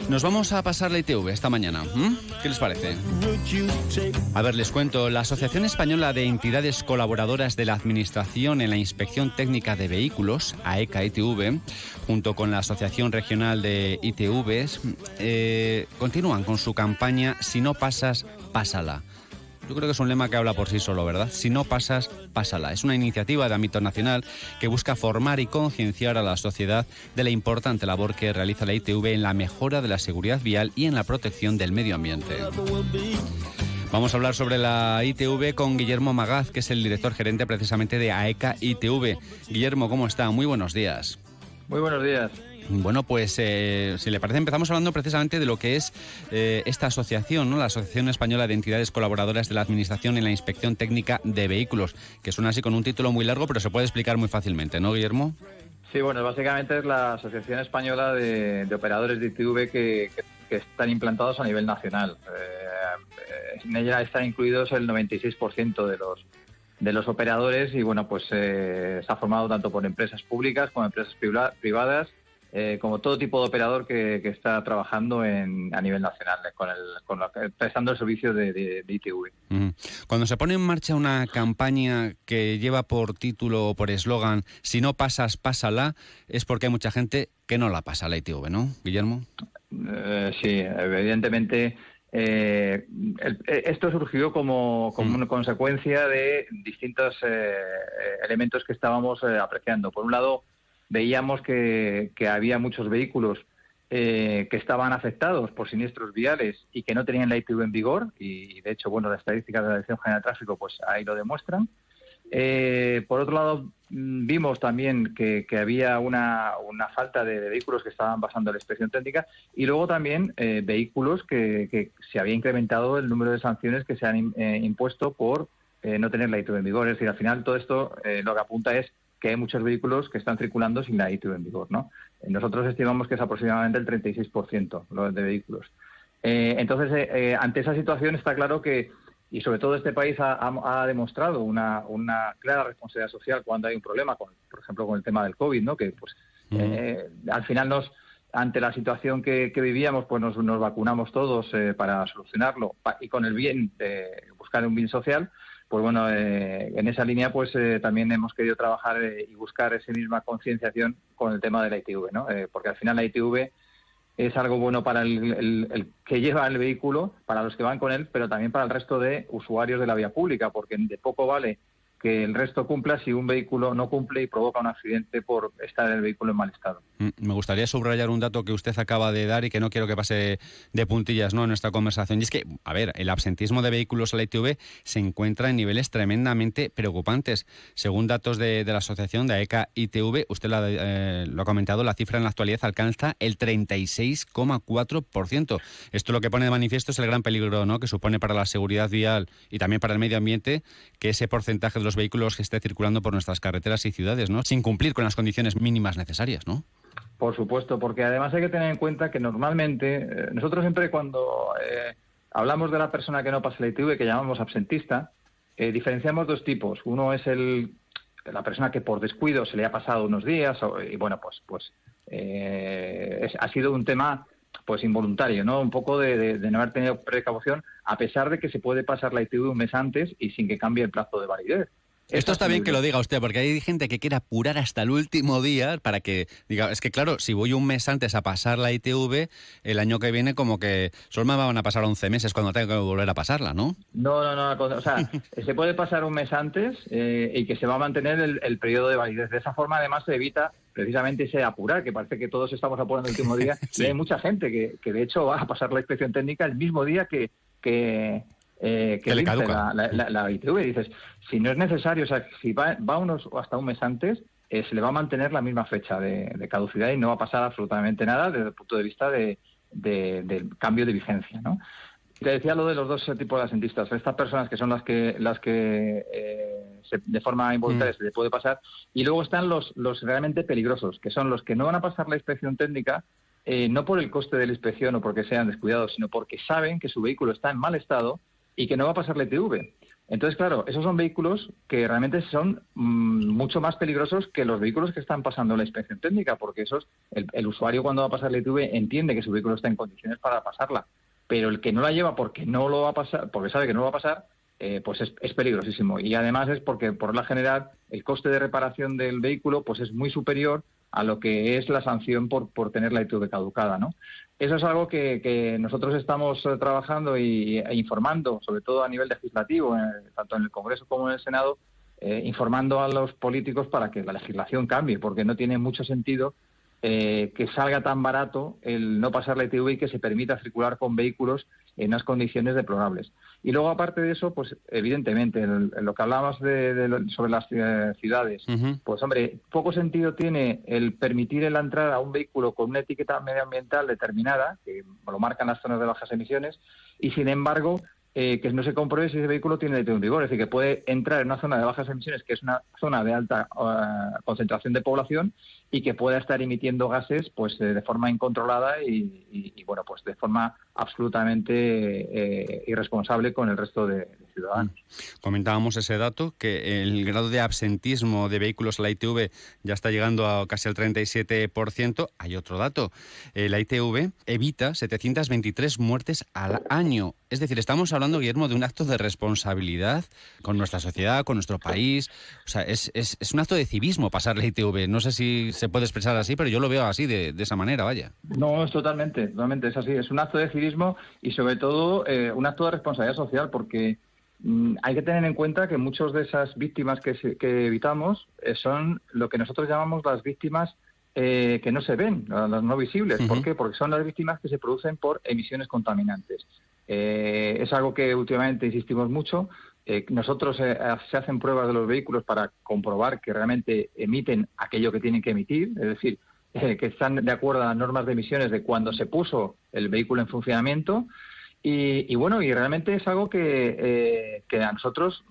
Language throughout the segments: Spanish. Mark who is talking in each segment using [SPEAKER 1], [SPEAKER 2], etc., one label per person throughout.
[SPEAKER 1] Nos vamos a pasar la ITV esta mañana. ¿Qué les parece? A ver, les cuento. La Asociación Española de Entidades Colaboradoras de la Administración en la Inspección Técnica de Vehículos, AECA-ITV, junto con la Asociación Regional de ITVs, continúan con su campaña Si no pasas, pásala. Yo creo que es un lema que habla por sí solo, ¿verdad? Si no pasas, pásala. Es una iniciativa de ámbito nacional que busca formar y concienciar a la sociedad de la importante labor que realiza la ITV en la mejora de la seguridad vial y en la protección del medio ambiente. Vamos a hablar sobre la ITV con Guillermo Magaz, que es el director gerente precisamente de AECA-ITV. Guillermo, ¿cómo está? Muy buenos días.
[SPEAKER 2] Muy buenos días.
[SPEAKER 1] Bueno, pues si le parece, empezamos hablando precisamente de lo que es esta asociación, ¿no? La Asociación Española de Entidades Colaboradoras de la Administración en la Inspección Técnica de Vehículos, que suena así con un título muy largo, pero se puede explicar muy fácilmente, ¿no, Guillermo?
[SPEAKER 2] Sí, bueno, básicamente es la Asociación Española de Operadores de ITV que están implantados a nivel nacional. En ella están incluidos el 96% de los operadores y, bueno, pues se ha formado tanto por empresas públicas como empresas privadas, como todo tipo de operador que está trabajando a nivel nacional, prestando el servicio de ITV.
[SPEAKER 1] Cuando se pone en marcha una campaña que lleva por título o por eslogan "Si no pasas, pásala", es porque hay mucha gente que no la pasa la ITV, ¿no, Guillermo?
[SPEAKER 2] Sí, evidentemente. Esto surgió como una consecuencia de distintos elementos que estábamos apreciando. Por un lado, veíamos que había muchos vehículos que estaban afectados por siniestros viales y que no tenían la ITV en vigor, y de hecho, bueno, las estadísticas de la Dirección General de Tráfico pues ahí lo demuestran. Por otro lado, vimos también que había una falta de vehículos que estaban pasando la inspección técnica, y luego también vehículos que se había incrementado el número de sanciones que se han impuesto por no tener la ITV en vigor. Es decir, al final todo esto lo que apunta es que hay muchos vehículos que están circulando sin la ITV en vigor, ¿no? Nosotros estimamos que es aproximadamente el 36% de vehículos. Entonces, ante esa situación está claro que, y sobre todo este país ha demostrado una clara responsabilidad social cuando hay un problema, por ejemplo, con el tema del COVID, ¿no? Que pues al final ante la situación que vivíamos, pues nos vacunamos todos para solucionarlo y con el bien de buscar un bien social. Pues bueno, en esa línea pues también hemos querido trabajar y buscar esa misma concienciación con el tema de la ITV, ¿no? Porque al final la ITV es algo bueno para el que lleva el vehículo, para los que van con él, pero también para el resto de usuarios de la vía pública, porque de poco vale que el resto cumpla si un vehículo no cumple y provoca un accidente por estar el vehículo en mal estado.
[SPEAKER 1] Me gustaría subrayar un dato que usted acaba de dar y que no quiero que pase de puntillas, ¿no?, en nuestra conversación. Y es que, a ver, el absentismo de vehículos a la ITV se encuentra en niveles tremendamente preocupantes. Según datos de la asociación de AECA-ITV, usted lo ha comentado, la cifra en la actualidad alcanza el 36,4%. Esto lo que pone de manifiesto es el gran peligro, ¿no?, que supone para la seguridad vial y también para el medio ambiente que ese porcentaje de los vehículos que esté circulando por nuestras carreteras y ciudades, ¿no?, sin cumplir con las condiciones mínimas necesarias, ¿no?
[SPEAKER 2] Por supuesto, porque además hay que tener en cuenta que normalmente, nosotros siempre cuando hablamos de la persona que no pasa la ITV, que llamamos absentista, diferenciamos dos tipos. Uno es la persona que por descuido se le ha pasado unos días y bueno, pues ha sido un tema pues involuntario, ¿no? Un poco de no haber tenido precaución, a pesar de que se puede pasar la ITV un mes antes y sin que cambie el plazo de validez.
[SPEAKER 1] Esto está bien que lo diga usted, porque hay gente que quiere apurar hasta el último día para que diga, es que claro, si voy un mes antes a pasar la ITV, el año que viene como que solo me van a pasar 11 meses cuando tengo que volver a pasarla, ¿no?
[SPEAKER 2] No, o sea, se puede pasar un mes antes y que se va a mantener el periodo de validez. De esa forma, además, se evita precisamente ese apurar, que parece que todos estamos apurando el último día. Sí. Y hay mucha gente que de hecho va a pasar la inspección técnica el mismo día que le caduca la ITV. Dices, si no es necesario, o sea, si va hasta un mes antes, se le va a mantener la misma fecha de caducidad y no va a pasar absolutamente nada desde el punto de vista del cambio de vigencia, ¿no? Te decía lo de los dos tipos de asentistas. Estas personas que son las que de forma involuntaria se le puede pasar, y luego están los realmente peligrosos, que son los que no van a pasar la inspección técnica, no por el coste de la inspección o porque sean descuidados, sino porque saben que su vehículo está en mal estado y que no va a pasar la ITV. Entonces, claro, esos son vehículos que realmente son mucho más peligrosos que los vehículos que están pasando la inspección técnica, porque el usuario cuando va a pasar la ITV entiende que su vehículo está en condiciones para pasarla, pero el que no la lleva porque no lo va a pasar, porque sabe que no lo va a pasar, pues es peligrosísimo. Y además es porque, por la general, el coste de reparación del vehículo pues es muy superior a lo que es la sanción por tener la ITV caducada, ¿no? Eso es algo que nosotros estamos trabajando e informando, sobre todo a nivel legislativo, tanto en el Congreso como en el Senado, informando a los políticos para que la legislación cambie, porque no tiene mucho sentido que salga tan barato el no pasar la ITV y que se permita circular con vehículos en unas condiciones deplorables. Y luego, aparte de eso, pues evidentemente, lo que hablabas sobre las ciudades, pues hombre, poco sentido tiene el permitir la entrada a un vehículo con una etiqueta medioambiental determinada, que lo marcan las zonas de bajas emisiones, y sin embargo, que no se compruebe si ese vehículo tiene ITV en vigor. Es decir, que puede entrar en una zona de bajas emisiones, que es una zona de alta concentración de población, y que pueda estar emitiendo gases pues de forma incontrolada y bueno, pues de forma absolutamente irresponsable con el resto de ciudadanos.
[SPEAKER 1] Comentábamos ese dato, que el grado de absentismo de vehículos a la ITV ya está llegando a casi al 37%. Hay otro dato, la ITV evita 723 muertes al año. Es decir, estamos hablando, Guillermo, de un acto de responsabilidad con nuestra sociedad, con nuestro país. O sea, es un acto de civismo pasar la ITV. No sé si se puede expresar así, pero yo lo veo así, de esa manera, vaya.
[SPEAKER 2] No, es totalmente, es así. Es un acto de civismo y, sobre todo, un acto de responsabilidad social, porque hay que tener en cuenta que muchas de esas víctimas que evitamos son lo que nosotros llamamos las víctimas que no se ven, las no visibles. ¿Por qué? Porque son las víctimas que se producen por emisiones contaminantes. Es algo que últimamente insistimos mucho. Nosotros se hacen pruebas de los vehículos para comprobar que realmente emiten aquello que tienen que emitir, es decir, que están de acuerdo a las normas de emisiones de cuando se puso el vehículo en funcionamiento. Y bueno, y realmente es algo que a nosotros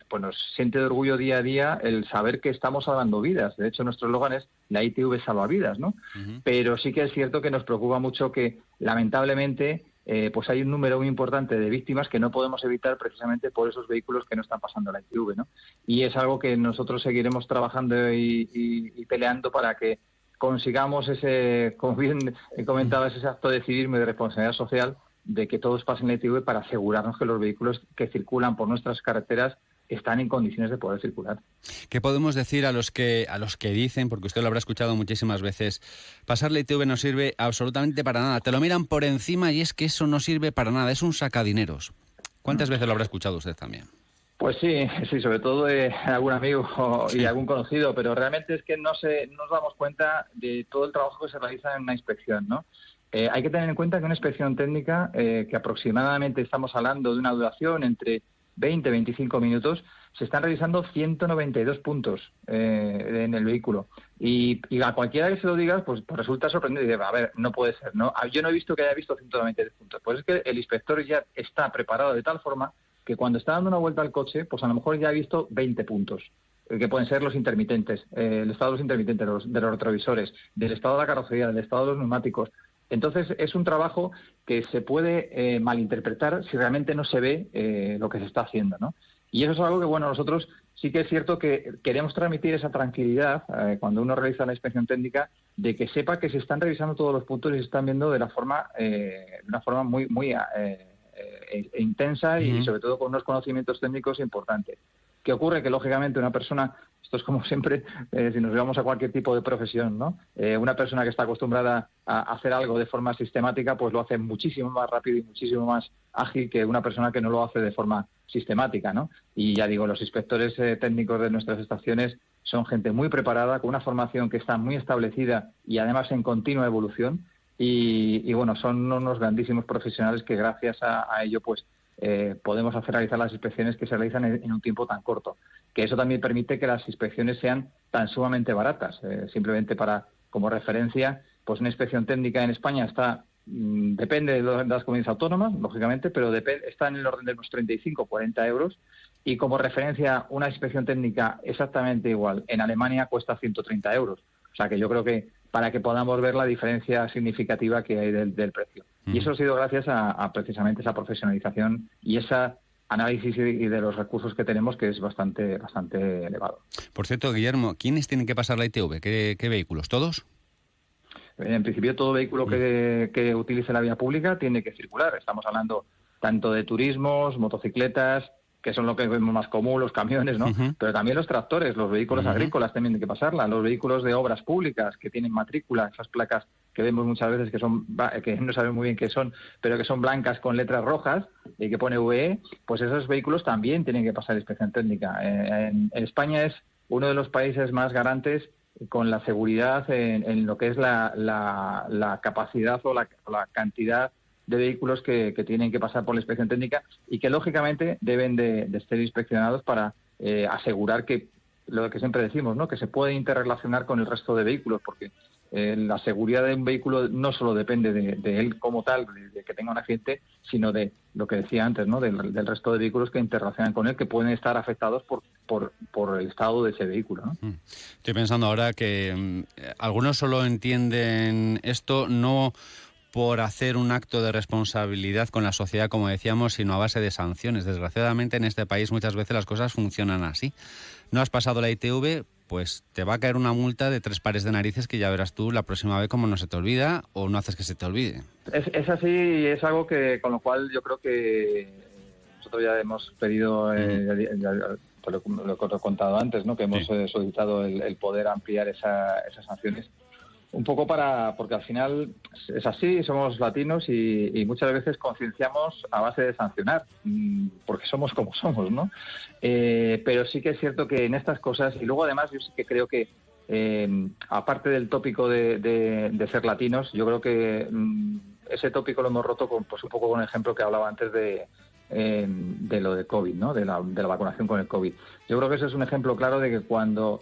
[SPEAKER 2] pues nos siente de orgullo día a día el saber que estamos salvando vidas. De hecho, nuestro eslogan es la ITV salva vidas, ¿no? Pero sí que es cierto que nos preocupa mucho que, lamentablemente, pues hay un número muy importante de víctimas que no podemos evitar precisamente por esos vehículos que no están pasando la ITV, ¿no? Y es algo que nosotros seguiremos trabajando y peleando para que consigamos ese, como bien comentabas, ese acto de civismo y de responsabilidad social, de que todos pasen la ITV para asegurarnos que los vehículos que circulan por nuestras carreteras están en condiciones de poder circular.
[SPEAKER 1] ¿Qué podemos decir a los que dicen, porque usted lo habrá escuchado muchísimas veces, pasar la ITV no sirve absolutamente para nada? Te lo miran por encima y es que eso no sirve para nada, es un sacadineros. ¿Cuántas veces lo habrá escuchado usted también?
[SPEAKER 2] Pues sí, sobre todo de algún amigo y algún conocido, pero realmente es que no nos damos cuenta de todo el trabajo que se realiza en una inspección, ¿no? Hay que tener en cuenta que una inspección técnica, que aproximadamente estamos hablando de una duración entre 20 y 25 minutos, se están revisando 192 puntos en el vehículo. Y a cualquiera que se lo digas, pues resulta sorprendido y dice, a ver, no puede ser, ¿no? Yo no he visto que haya visto 192 puntos. Pues es que el inspector ya está preparado de tal forma que cuando está dando una vuelta al coche, pues a lo mejor ya ha visto 20 puntos, que pueden ser los intermitentes, el estado de los intermitentes, de los retrovisores, del estado de la carrocería, del estado de los neumáticos. Entonces, es un trabajo que se puede malinterpretar si realmente no se ve lo que se está haciendo, ¿no? Y eso es algo que, bueno, nosotros sí que es cierto que queremos transmitir esa tranquilidad cuando uno realiza la inspección técnica, de que sepa que se están revisando todos los puntos y se están viendo de una forma muy intensa y sobre todo con unos conocimientos técnicos importantes. ¿Qué ocurre? Que lógicamente una persona, esto es como siempre, si nos llevamos a cualquier tipo de profesión, ¿no? Una persona que está acostumbrada a hacer algo de forma sistemática, pues lo hace muchísimo más rápido y muchísimo más ágil que una persona que no lo hace de forma sistemática, ¿no? Y ya digo, los inspectores técnicos de nuestras estaciones son gente muy preparada, con una formación que está muy establecida y además en continua evolución. Y bueno, son unos grandísimos profesionales que gracias a ello pues podemos hacer realizar las inspecciones que se realizan en un tiempo tan corto, que eso también permite que las inspecciones sean tan sumamente baratas. Simplemente como referencia, pues una inspección técnica en España depende de las comunidades autónomas, lógicamente, pero está en el orden de unos 35 o 40 euros, y como referencia una inspección técnica exactamente igual en Alemania cuesta 130 euros. O sea que yo creo que para que podamos ver la diferencia significativa que hay del precio. Y eso ha sido gracias a precisamente esa profesionalización y esa análisis y de los recursos que tenemos, que es bastante elevado.
[SPEAKER 1] Por cierto, Guillermo, ¿quiénes tienen que pasar la ITV? ¿Qué vehículos? ¿Todos?
[SPEAKER 2] En principio, todo vehículo que utilice la vía pública tiene que circular. Estamos hablando tanto de turismos, motocicletas, que son lo que vemos más común, los camiones, ¿no? Pero también los tractores, los vehículos agrícolas también tienen que pasarla, los vehículos de obras públicas que tienen matrícula, esas placas que vemos muchas veces que no sabemos muy bien qué son, pero que son blancas con letras rojas y que pone VE, pues esos vehículos también tienen que pasar inspección técnica. En España es uno de los países más garantes con la seguridad en lo que es la capacidad o la cantidad de vehículos que tienen que pasar por la inspección técnica y que lógicamente deben de ser inspeccionados para asegurar que lo que siempre decimos, ¿no? Que se puede interrelacionar con el resto de vehículos, porque la seguridad de un vehículo no solo depende de él como tal, de que tenga un accidente, sino de lo que decía antes, ¿no? Del resto de vehículos que interrelacionan con él, que pueden estar afectados por el estado de ese vehículo, ¿no?
[SPEAKER 1] Estoy pensando ahora que algunos solo entienden esto no por hacer un acto de responsabilidad con la sociedad, como decíamos, sino a base de sanciones. Desgraciadamente, en este país muchas veces las cosas funcionan así. No has pasado la ITV, pues te va a caer una multa de 3 pares de narices que ya verás tú la próxima vez como no se te olvida o no haces que se te olvide.
[SPEAKER 2] Es así y es algo que con lo cual yo creo que nosotros ya hemos pedido, lo he contado antes, ¿no? Que hemos solicitado el poder ampliar esas sanciones. Un poco porque al final es así, somos latinos y muchas veces concienciamos a base de sancionar, porque somos como somos, ¿no? Pero sí que es cierto que en estas cosas, y luego además yo sí que creo que, aparte del tópico de ser latinos, yo creo que ese tópico lo hemos roto pues un poco con el ejemplo que hablaba antes de lo de COVID, ¿no? De la vacunación con el COVID. Yo creo que ese es un ejemplo claro de que cuando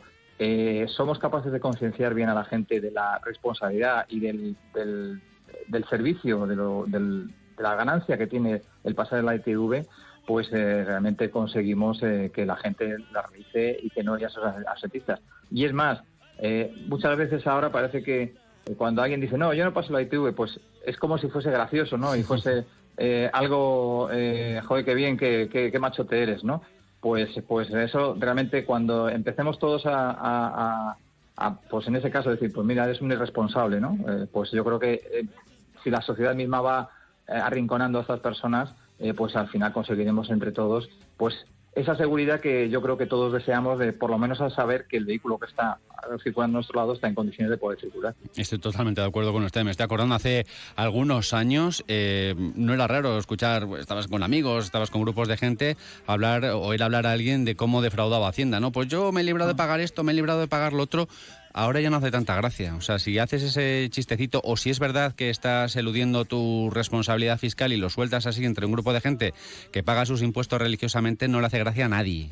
[SPEAKER 2] somos capaces de concienciar bien a la gente de la responsabilidad y del servicio, de la ganancia que tiene el pasar el ITV, pues realmente conseguimos que la gente la realice y que no haya esos asetistas. Y es más, muchas veces ahora parece que cuando alguien dice, no, yo no paso la ITV, pues es como si fuese gracioso, ¿no? Y fuese algo, joder, qué bien, qué machote eres, ¿no? Pues eso realmente cuando empecemos todos a pues en ese caso decir, pues mira, eres un irresponsable, ¿no? Pues yo creo que si la sociedad misma va arrinconando a estas personas, pues al final conseguiremos entre todos pues esa seguridad que yo creo que todos deseamos, de por lo menos a saber que el vehículo que está circulando a nuestro lado está en condiciones de poder circular.
[SPEAKER 1] Estoy totalmente de acuerdo con usted. Me estoy acordando hace algunos años, no era raro escuchar, estabas con amigos, estabas con grupos de gente, oír hablar a alguien de cómo defraudaba Hacienda, ¿no? Pues yo me he librado de pagar esto, me he librado de pagar lo otro. Ahora ya no hace tanta gracia. O sea, si haces ese chistecito o si es verdad que estás eludiendo tu responsabilidad fiscal y lo sueltas así entre un grupo de gente que paga sus impuestos religiosamente, no le hace gracia a nadie.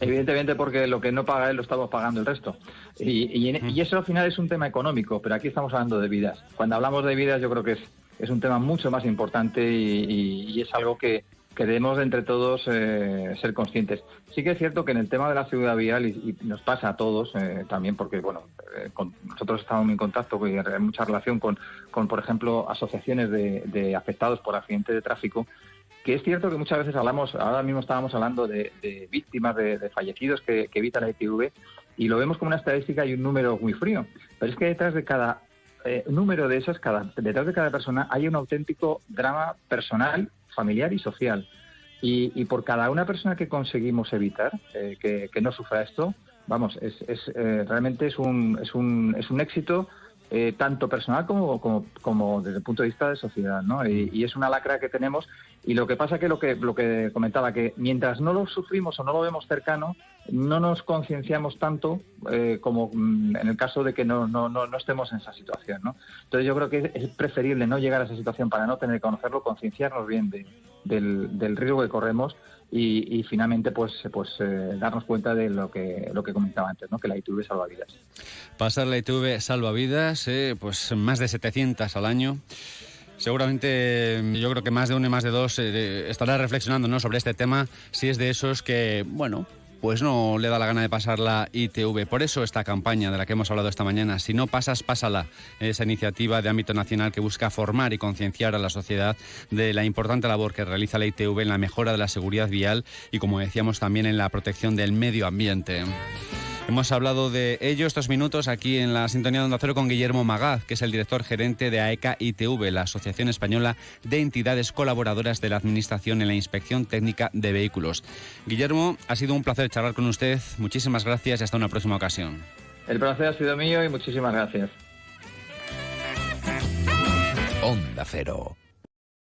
[SPEAKER 2] Evidentemente, porque lo que no paga él lo estamos pagando el resto. Y eso al final es un tema económico, pero aquí estamos hablando de vidas. Cuando hablamos de vidas yo creo que es un tema mucho más importante y es algo que debemos entre todos ser conscientes. Sí que es cierto que en el tema de la seguridad vial, y nos pasa a todos también, porque bueno, nosotros estamos en contacto y hay mucha relación con por ejemplo, asociaciones de afectados por accidentes de tráfico, que es cierto que muchas veces ahora mismo estábamos hablando de víctimas, de fallecidos que evitan la ITV, y lo vemos como una estadística y un número muy frío. Pero es que detrás de cada número de esos, detrás de cada persona hay un auténtico drama personal, familiar y social. Y por cada una persona que conseguimos evitar que no sufra esto, vamos, realmente es un éxito tanto personal como desde el punto de vista de sociedad, ¿no? Y es una lacra que tenemos. Y lo que pasa que lo que comentaba, que mientras no lo sufrimos o no lo vemos cercano, no nos concienciamos tanto como en el caso de que no estemos en esa situación, ¿no? Entonces yo creo que es preferible no llegar a esa situación para no tener que conocerlo, concienciarnos bien del riesgo que corremos y finalmente pues darnos cuenta de lo que comentaba antes, ¿no? Que la ITV salva vidas.
[SPEAKER 1] Pasar la ITV salva vidas, pues más de 700 al año. Seguramente yo creo que más de uno y más de dos estará reflexionando, ¿no?, sobre este tema, si es de esos que, bueno, pues no le da la gana de pasar la ITV. Por eso esta campaña de la que hemos hablado esta mañana, Si no pasas, pásala. Esa iniciativa de ámbito nacional que busca formar y concienciar a la sociedad de la importante labor que realiza la ITV en la mejora de la seguridad vial y, como decíamos, también en la protección del medio ambiente. Hemos hablado de ello estos minutos aquí en la sintonía de Onda Cero con Guillermo Magaz, que es el director gerente de AECA ITV, la Asociación Española de Entidades Colaboradoras de la Administración en la Inspección Técnica de Vehículos. Guillermo, ha sido un placer charlar con usted. Muchísimas gracias y hasta una próxima ocasión.
[SPEAKER 2] El placer ha sido mío y muchísimas gracias.
[SPEAKER 3] Onda Cero.